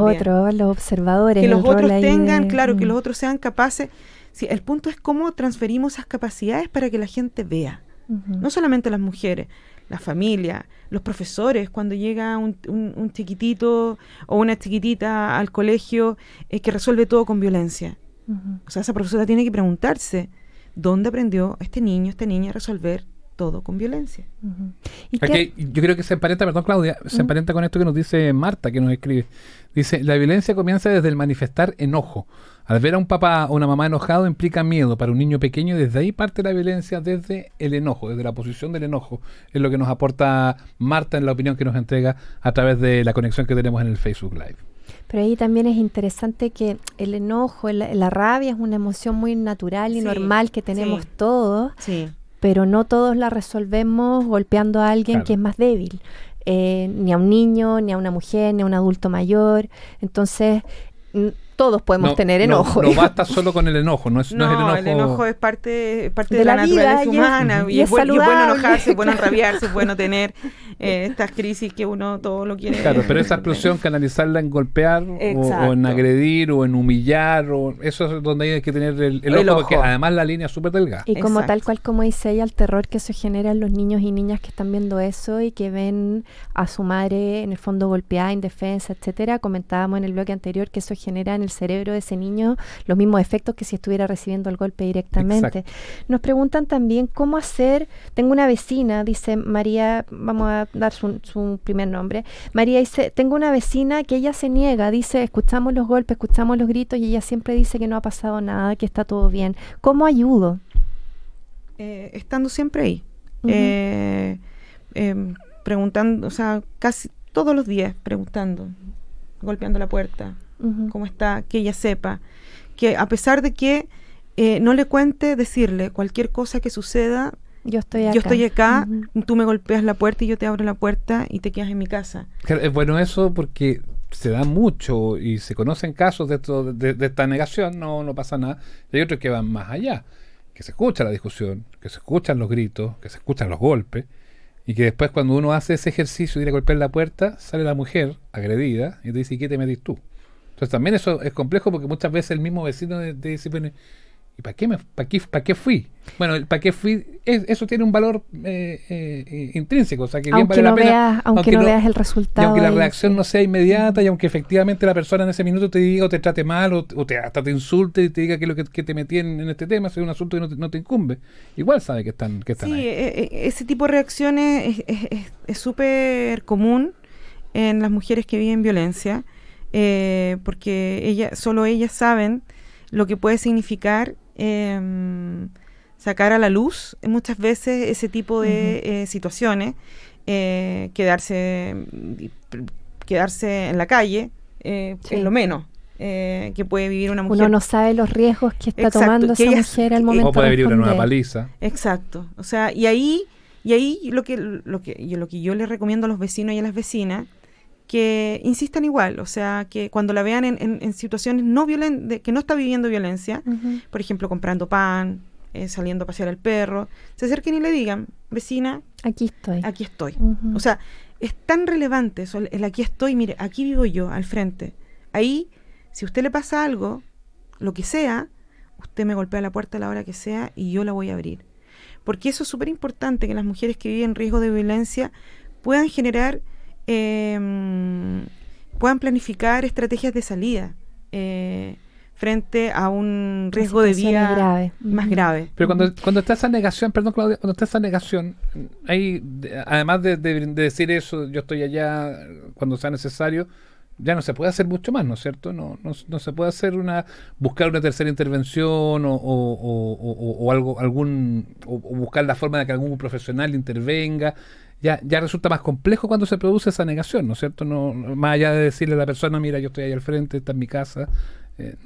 S2: observadores.
S3: Que los otros tengan, claro, que los otros sean capaces. Sí, el punto es cómo transferimos esas capacidades para que la gente vea, no solamente las mujeres, la familia, los profesores, cuando llega un chiquitito o una chiquitita al colegio que resuelve todo con violencia. Uh-huh. O sea, esa profesora tiene que preguntarse ¿dónde aprendió este niño, esta niña a resolver todo con violencia?
S1: Uh-huh. Aquí, yo creo que se emparenta, perdón Claudia, se emparenta con esto que nos dice Marta, que nos escribe. Dice, la violencia comienza desde el manifestar enojo. Al ver a un papá o una mamá enojado implica miedo para un niño pequeño, y desde ahí parte la violencia, desde el enojo, desde la posición del enojo. Es lo que nos aporta Marta en la opinión que nos entrega a través de la conexión que tenemos en el Facebook Live.
S2: Pero ahí también es interesante que el enojo, la rabia es una emoción muy natural y normal que tenemos todos, pero no todos la resolvemos golpeando a alguien que es más débil, ni a un niño, ni a una mujer, ni a un adulto mayor. Entonces, todos podemos tener enojo.
S1: No basta solo con el enojo, no es el enojo.
S3: El enojo es parte de la naturaleza humana, y es bueno enojarse, es bueno enrabiarse, es bueno tener estas crisis que uno todo lo quiere.
S1: Claro, pero esa explosión canalizarla en golpear o en agredir o en humillar, eso es donde hay que tener el ojo, porque además la línea es súper delgada.
S2: Y como tal cual como dice ella, el terror que eso genera en los niños y niñas que están viendo eso y que ven a su madre en el fondo golpeada, indefensa, etcétera. Comentábamos en el bloque anterior que eso genera en el cerebro de ese niño los mismos efectos que si estuviera recibiendo el golpe directamente. Exacto. Nos preguntan también cómo hacer. Tengo una vecina, dice María, vamos a dar su primer nombre. María dice, tengo una vecina que ella se niega, dice, escuchamos los golpes, escuchamos los gritos y ella siempre dice que no ha pasado nada, que está todo bien. ¿Cómo ayudo?
S3: Estando siempre ahí. Preguntando, o sea, casi todos los días preguntando, golpeando la puerta. Cómo está, que ella sepa, que a pesar de que no le cuente, decirle cualquier cosa que suceda, yo estoy acá, tú me golpeas la puerta y yo te abro la puerta y te quedas en mi casa.
S1: Claro, es bueno eso porque se da mucho y se conocen casos de esto, de esta negación, no pasa nada. Y hay otros que van más allá, que se escucha la discusión, que se escuchan los gritos, que se escuchan los golpes, y que después cuando uno hace ese ejercicio de ir a golpear la puerta, sale la mujer agredida y te dice: ¿y qué te metís tú? Entonces también eso es complejo, porque muchas veces el mismo vecino te dice: bueno, ¿y para qué fui? Bueno, el para qué fui, eso tiene un valor intrínseco, o sea que bien
S2: Aunque
S1: vale la
S2: no
S1: pena,
S2: veas, aunque no veas el resultado.
S1: y aunque la
S2: ahí,
S1: reacción
S2: sí.
S1: no sea inmediata, y aunque efectivamente la persona en ese minuto te diga o te trate mal, hasta te insulte y te diga que es lo que te metí en este tema, si es un asunto que no te incumbe, igual sabe que están
S3: Sí,
S1: ahí.
S3: ese tipo de reacciones es súper común en las mujeres que viven violencia, porque solo ellas saben lo que puede significar sacar a la luz muchas veces ese tipo de situaciones, quedarse en la calle,
S2: Sí.
S3: es lo menos que puede vivir una mujer.
S2: Uno no sabe los riesgos que está
S3: Exacto,
S2: tomando
S3: que
S2: esa
S3: ellas-
S2: mujer al
S3: que-
S2: momento
S1: O puede
S2: de
S1: venir una nueva
S2: responder.
S1: paliza.
S3: Exacto. O sea, y ahí lo que yo les recomiendo a los vecinos y a las vecinas, que insistan igual, o sea, que cuando la vean en situaciones no violentas, que no está viviendo violencia,
S2: Ujú.
S3: por ejemplo, comprando pan, saliendo a pasear al perro, se acerquen y le digan: vecina,
S2: Aquí estoy.
S3: aquí estoy.
S2: Ujú.
S3: O sea, es tan relevante eso, el aquí estoy, mire, aquí vivo yo, al frente. Ahí, si a usted le pasa algo, lo que sea, usted me golpea la puerta a la hora que sea y yo la voy a abrir. Porque eso es súper importante, que las mujeres que viven riesgo de violencia puedan generar, puedan planificar estrategias de salida frente a un riesgo de
S2: situaciones
S3: vida
S2: graves.
S3: más
S2: Ujú.
S3: grave.
S1: Pero cuando está esa negación, perdón Claudia, cuando está esa negación, además de decir eso, yo estoy allá cuando sea necesario, ya no se puede hacer mucho más, ¿no es cierto? No se puede hacer buscar una tercera intervención o algo, o buscar la forma de que algún profesional intervenga. Ya resulta más complejo cuando se produce esa negación, ¿no es cierto? Más allá de decirle a la persona: mira, yo estoy ahí al frente, está en mi casa,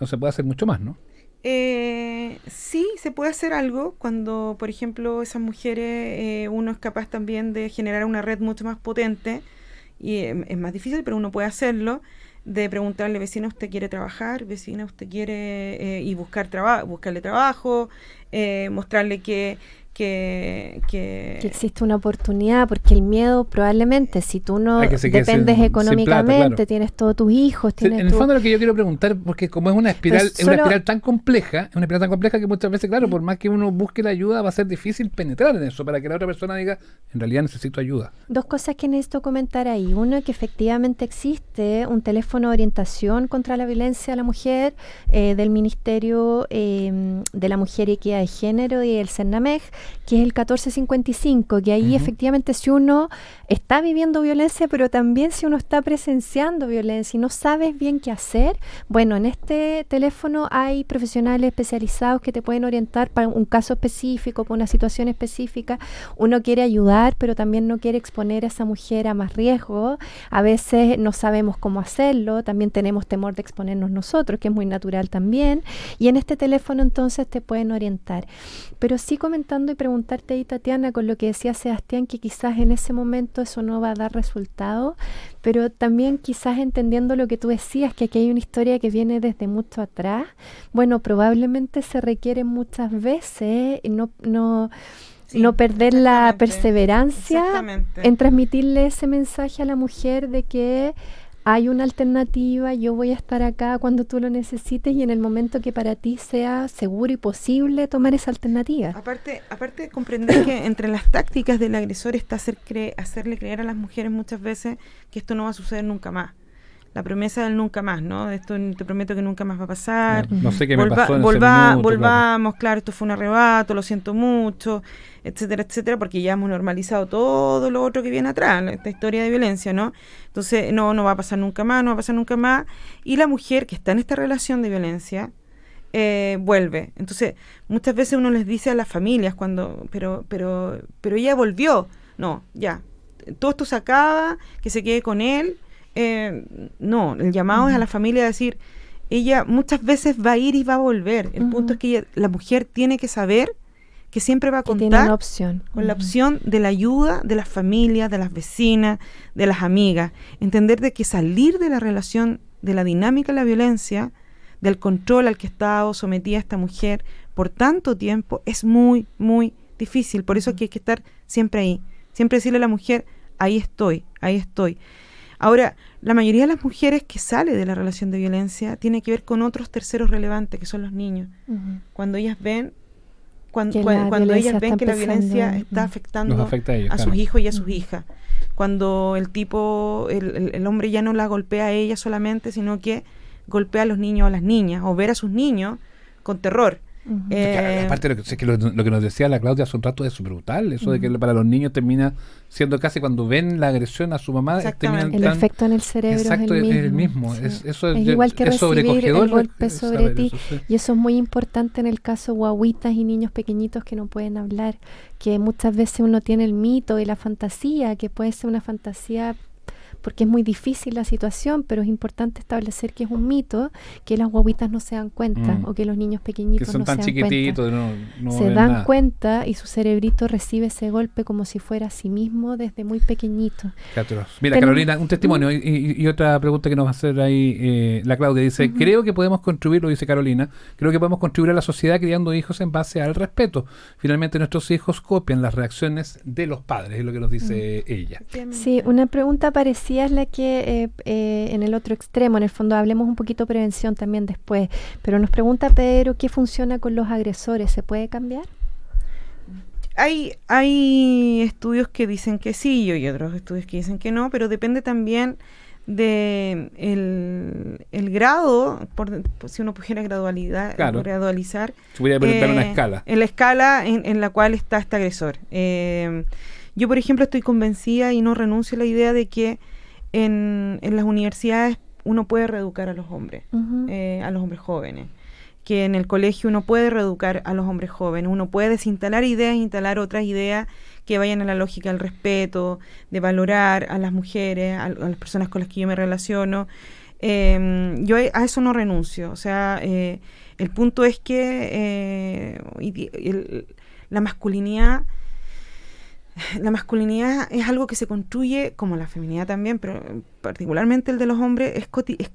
S1: no se puede hacer mucho más, ¿no?
S3: Sí, se puede hacer algo cuando, por ejemplo, esas mujeres, uno es capaz también de generar una red mucho más potente, y es más difícil, pero uno puede hacerlo, de preguntarle: vecina, ¿usted quiere trabajar? Vecina, ¿usted quiere y buscarle trabajo? Mostrarle que
S2: Que existe una oportunidad, porque el miedo probablemente, si tú no
S1: Hay que se quede
S2: dependes
S1: sin
S2: económicamente,
S1: plata, claro.
S2: tienes todos tus hijos,
S1: Sí,
S2: tienes
S1: en el fondo lo que yo quiero preguntar, porque como es una espiral,
S2: Pues
S1: es una
S2: solo-
S1: espiral tan compleja, que muchas veces, claro, por más que uno busque la ayuda, va a ser difícil penetrar en eso, para que la otra persona diga: en realidad necesito ayuda.
S2: Dos cosas que necesito comentar ahí. Uno, que efectivamente existe un teléfono de orientación contra la violencia a la mujer del Ministerio de la Mujer y Equidad de Género y el CERNAMEG, que es el 1455, que ahí
S1: Ujú.
S2: efectivamente, si uno está viviendo violencia, pero también si uno está presenciando violencia y no sabes bien qué hacer, bueno, en este teléfono hay profesionales especializados que te pueden orientar para un caso específico, para una situación específica. Uno quiere ayudar, pero también no quiere exponer a esa mujer a más riesgo. A veces no sabemos cómo hacerlo, también tenemos temor de exponernos nosotros, que es muy natural también. Y en este teléfono entonces te pueden orientar. Pero sí, comentando y preguntarte ahí, Tatiana, con lo que decía Sebastián, que quizás en ese momento eso no va a dar resultado, pero también quizás entendiendo lo que tú decías, que aquí hay una historia que viene desde mucho atrás. Bueno, probablemente se requiere muchas veces
S3: Sí,
S2: no perder la
S3: exactamente,
S2: perseverancia
S3: exactamente.
S2: en transmitirle ese mensaje a la mujer de que hay una alternativa, yo voy a estar acá cuando tú lo necesites y en el momento que para ti sea seguro y posible tomar esa alternativa.
S3: Aparte de comprender que entre las tácticas del agresor está hacerle creer a las mujeres muchas veces que esto no va a suceder nunca más. La promesa del nunca más, ¿no? Esto te prometo que nunca más va a pasar.
S1: No sé qué me pasó en ese minuto, claro.
S3: Volvamos, claro, esto fue un arrebato, lo siento mucho, etcétera, etcétera, porque ya hemos normalizado todo lo otro que viene atrás, esta historia de violencia, ¿no? Entonces, no va a pasar nunca más, no va a pasar nunca más. Y la mujer que está en esta relación de violencia vuelve. Entonces, muchas veces uno les dice a las familias pero ella volvió. No, ya, todo esto se acaba, que se quede con él. No, el llamado es a la familia a decir: ella muchas veces va a ir y va a volver. El punto es que la mujer tiene que saber que siempre va a
S2: Que tiene
S3: contar
S2: una opción.
S3: con la opción de la ayuda de las familias, de las vecinas, de las amigas. Entender de que salir de la relación, de la dinámica de la violencia, del control al que ha estado sometida esta mujer por tanto tiempo, es muy, muy difícil. Por eso que hay que estar siempre ahí. Siempre decirle a la mujer, ahí estoy, ahí estoy. Ahora, la mayoría de las mujeres que sale de la relación de violencia tiene que ver con otros terceros relevantes, que son los niños. Cuando ellas ven cuando ellas ven que la violencia está afectando
S1: afecta a ellos,
S3: a sus hijos y a sus hijas. Cuando el hombre ya no la golpea a ella solamente, sino que golpea a los niños o a las niñas, o ver a sus niños con terror.
S1: Aparte, lo que nos decía la Claudia hace un rato es brutal, eso de que para los niños termina siendo casi cuando ven la agresión a su mamá,
S2: el efecto en el cerebro es el mismo.
S1: Sí.
S2: Es igual que recibir el golpe sobre ti, sí. Y eso es muy importante en el caso de guaguitas y niños pequeñitos que no pueden hablar, que muchas veces uno tiene el mito y la fantasía, que puede ser una fantasía porque es muy difícil la situación, pero es importante establecer que es un mito, que las guaguitas no se dan cuenta, o que los niños pequeñitos
S1: que son
S2: no
S1: tan
S2: se dan
S1: chiquititos,
S2: cuenta. Se dan cuenta y su cerebrito recibe ese golpe como si fuera a sí mismo desde muy pequeñito.
S1: Mira, Carolina, un testimonio y otra pregunta que nos va a hacer ahí la Claudia. Dice, creo que podemos contribuir, lo dice Carolina, creo que podemos contribuir a la sociedad criando hijos en base al respeto. Finalmente nuestros hijos copian las reacciones de los padres, es lo que nos dice ella.
S2: Sí, una pregunta parecida es la que en el otro extremo, en el fondo hablemos un poquito de prevención también después, pero nos pregunta Pedro, ¿qué funciona con los agresores? ¿Se puede cambiar?
S3: Hay estudios que dicen que sí y hay otros estudios que dicen que no, pero depende también de el grado, si uno pudiera gradualizar,
S1: se podría dar una escala.
S3: En la escala en la cual está este agresor. Yo, por ejemplo, estoy convencida y no renuncio a la idea de que en las universidades uno puede reeducar a los hombres jóvenes, que en el colegio uno puede reeducar a los hombres jóvenes, uno puede desinstalar ideas e instalar otras ideas que vayan a la lógica del respeto, de valorar a las mujeres, a las personas con las que yo me relaciono. Yo a eso no renuncio. O sea, el punto es que la masculinidad es algo que se construye, como la feminidad también, pero particularmente el de los hombres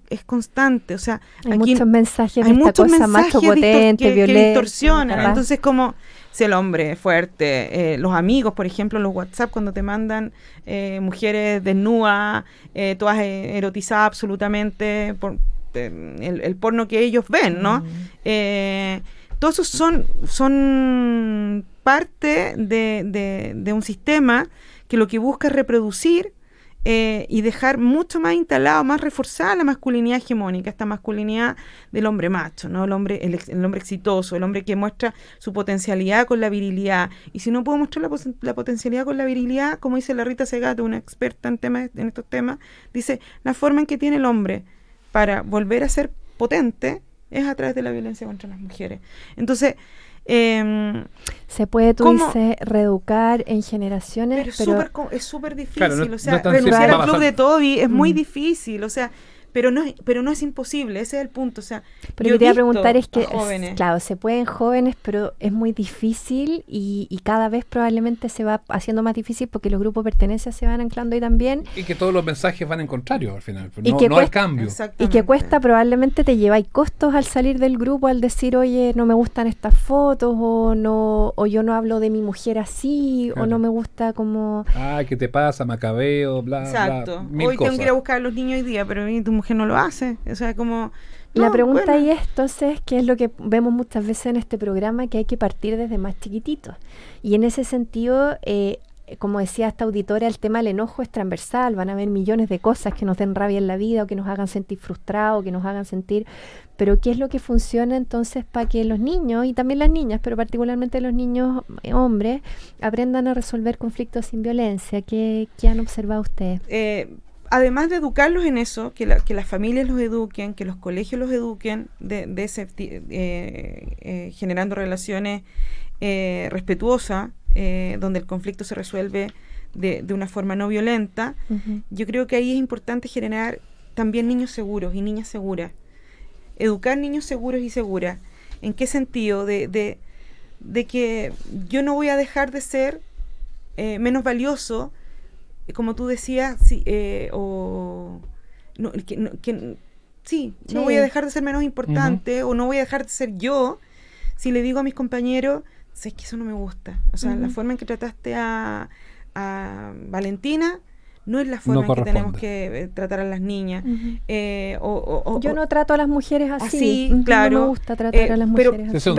S3: es constante. O sea,
S2: hay muchos mensajes de esta cosa macho potente, violenta,
S3: que distorsionan. Entonces, como si el hombre es fuerte, los amigos, por ejemplo, los WhatsApp, cuando te mandan mujeres desnudas, todas erotizadas absolutamente por el porno que ellos ven, ¿no? Todos esos son parte de un sistema que lo que busca es reproducir y dejar mucho más instalado, más reforzada la masculinidad hegemónica, esta masculinidad del hombre macho, ¿no? El hombre exitoso, el hombre que muestra su potencialidad con la virilidad. Y si no puedo mostrar la potencialidad con la virilidad, como dice la Rita Segato, una experta en estos temas, dice, la forma en que tiene el hombre para volver a ser potente es a través de la violencia contra las mujeres. Entonces,
S2: se puede, tú dices, reeducar en generaciones,
S3: pero es súper difícil.
S1: Claro,
S3: o sea, renunciar al club de Toby es muy difícil, o sea, pero no es imposible, ese es el punto. O sea,
S2: pero yo quería preguntar es que, claro, se pueden jóvenes, pero es muy difícil y cada vez probablemente se va haciendo más difícil porque los grupos de pertenencia se van anclando ahí también.
S1: Y que todos los mensajes van en contrario al final, no al cambio.
S2: Y que cuesta, probablemente te lleváis costos al salir del grupo, al decir, oye, no me gustan estas fotos, o yo no hablo de mi mujer así, claro. O no me gusta como...
S1: ¿Qué te pasa? Macabeo, bla,
S3: exacto.
S1: bla,
S3: hoy tengo que ir a buscar a los niños hoy día, pero tu mujer no lo hace, o sea, como...
S2: La pregunta ahí es, entonces, ¿qué es lo que vemos muchas veces en este programa? Que hay que partir desde más chiquititos. Y en ese sentido, como decía esta auditora, el tema del enojo es transversal. Van a haber millones de cosas que nos den rabia en la vida o que nos hagan sentir frustrados, que nos hagan sentir... Pero ¿qué es lo que funciona entonces para que los niños, y también las niñas, pero particularmente los niños hombres, aprendan a resolver conflictos sin violencia? ¿Qué han observado ustedes?
S3: Además de educarlos en eso, que las familias los eduquen, que los colegios los eduquen, generando relaciones respetuosas, donde el conflicto se resuelve de una forma no violenta. Yo creo que ahí es importante generar también niños seguros y niñas seguras. Educar niños seguros y seguras. ¿En qué sentido? De de que yo no voy a dejar de ser menos valioso, como tú decías, no voy a dejar de ser menos importante, o no voy a dejar de ser yo, si le digo a mis compañeros, es que eso no me gusta. O sea, la forma en que trataste a Valentina no es la forma en que tenemos que tratar a las niñas.
S2: Yo no trato a las mujeres así.
S3: Claro.
S2: No me gusta tratar a las mujeres así.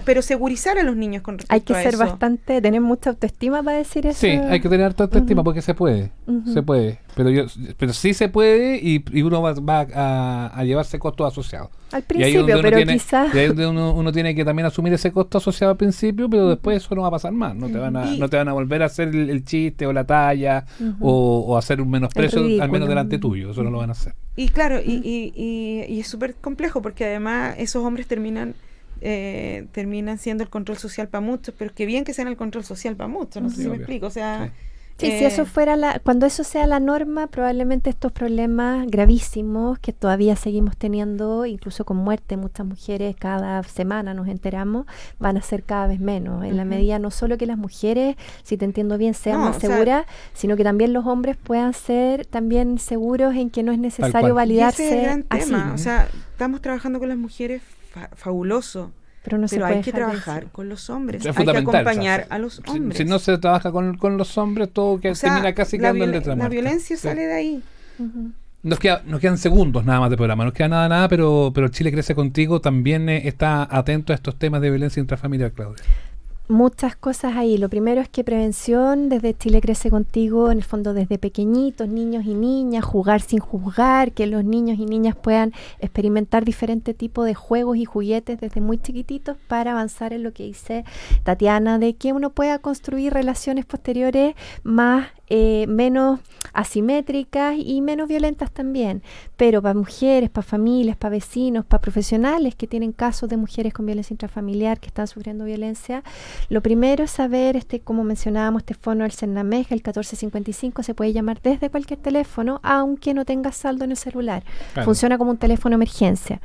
S3: Pero segurizar a los niños con respecto a eso.
S2: Hay que ser tener mucha autoestima para decir eso.
S1: Sí, hay que tener harta autoestima porque se puede. Se puede. Pero sí se puede y uno va a llevarse costos asociados.
S2: Al principio, pero quizás...
S1: Y ahí es donde uno tiene que también asumir ese costo asociado al principio, pero después eso no va a pasar más. No te van a volver a hacer el chiste o la talla o hacer un menosprecio, al menos delante tuyo. Eso no lo van a hacer.
S3: Y claro, y es súper complejo porque además esos hombres terminan siendo el control social para muchos, pero es que bien que sean el control social para muchos. No sé si me explico. O sea...
S2: Sí, si eso fuera cuando eso sea la norma, probablemente estos problemas gravísimos que todavía seguimos teniendo, incluso con muerte, muchas mujeres cada semana nos enteramos, van a ser cada vez menos, en la medida no solo que las mujeres, si te entiendo bien, sean más seguras, sino que también los hombres puedan ser también seguros en que no es necesario validarse.
S3: Y ese es el gran
S2: así.
S3: tema. O sea, estamos trabajando con las mujeres, fabuloso.
S2: Pero
S3: hay que trabajar con los hombres,
S1: hay
S3: que acompañar a los hombres.
S1: Si no se trabaja con los hombres, todo termina casi quedando en letra muerta.
S3: La violencia sale de ahí.
S1: Nos quedan segundos nada más de programa, nos queda nada, pero Chile Crece Contigo también está atento a estos temas de violencia intrafamiliar, Claudia.
S2: Muchas cosas ahí. Lo primero es que prevención, desde Chile Crece Contigo, en el fondo desde pequeñitos, niños y niñas, jugar sin juzgar, que los niños y niñas puedan experimentar diferentes tipos de juegos y juguetes desde muy chiquititos para avanzar en lo que dice Tatiana, de que uno pueda construir relaciones posteriores menos asimétricas y menos violentas también, pero para mujeres, para familias, para vecinos, para profesionales que tienen casos de mujeres con violencia intrafamiliar que están sufriendo violencia, lo primero es saber, como mencionábamos, fono del CERNAMEG, el 1455, se puede llamar desde cualquier teléfono, aunque no tenga saldo en el celular. Claro. Funciona como un teléfono de emergencia.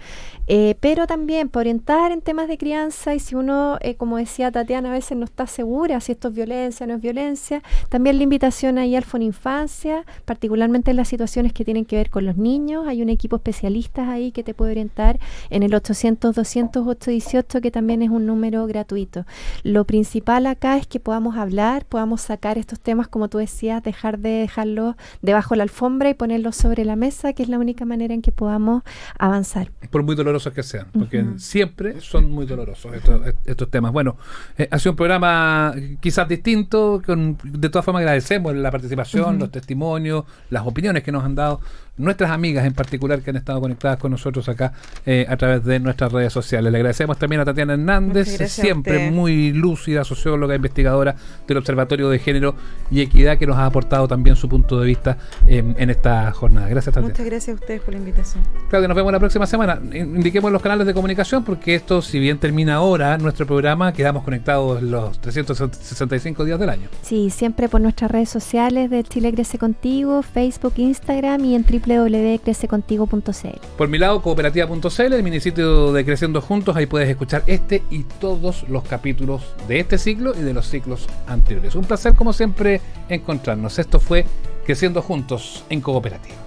S2: Pero también para orientar en temas de crianza, y si uno, como decía Tatiana, a veces no está segura si esto es violencia o no es violencia, también la invitación ahí al Foninfancia, particularmente en las situaciones que tienen que ver con los niños. Hay un equipo especialistas ahí que te puede orientar en el 800-200-818, que también es un número gratuito. Lo principal acá es que podamos hablar, podamos sacar estos temas, como tú decías, dejar de dejarlos debajo de la alfombra y ponerlos sobre la mesa, que es la única manera en que podamos avanzar.
S1: Por muy dolorosos que sean, porque siempre son muy dolorosos estos temas. Bueno, ha sido un programa quizás distinto, de todas formas agradecemos la participación, los testimonios, las opiniones que nos han dado nuestras amigas en particular que han estado conectadas con nosotros acá a través de nuestras redes sociales. Le agradecemos también a Tatiana Hernández, siempre muy lúcida, socióloga, investigadora del Observatorio de Género y Equidad, que nos ha aportado también su punto de vista en esta jornada. Gracias, Tatiana.
S3: Muchas gracias a ustedes por la invitación.
S1: Claudia, nos vemos la próxima semana. Indiquemos los canales de comunicación, porque esto, si bien termina ahora nuestro programa, quedamos conectados los 365 días del año.
S2: Sí, siempre por nuestras redes sociales de Chile Crece Contigo, Facebook, Instagram y en www.crececontigo.cl.
S1: Por mi lado, cooperativa.cl, el minisitio de Creciendo Juntos. Ahí puedes escuchar este y todos los capítulos de este ciclo y de los ciclos anteriores. Un placer, como siempre, encontrarnos. Esto fue Creciendo Juntos en Cooperativa.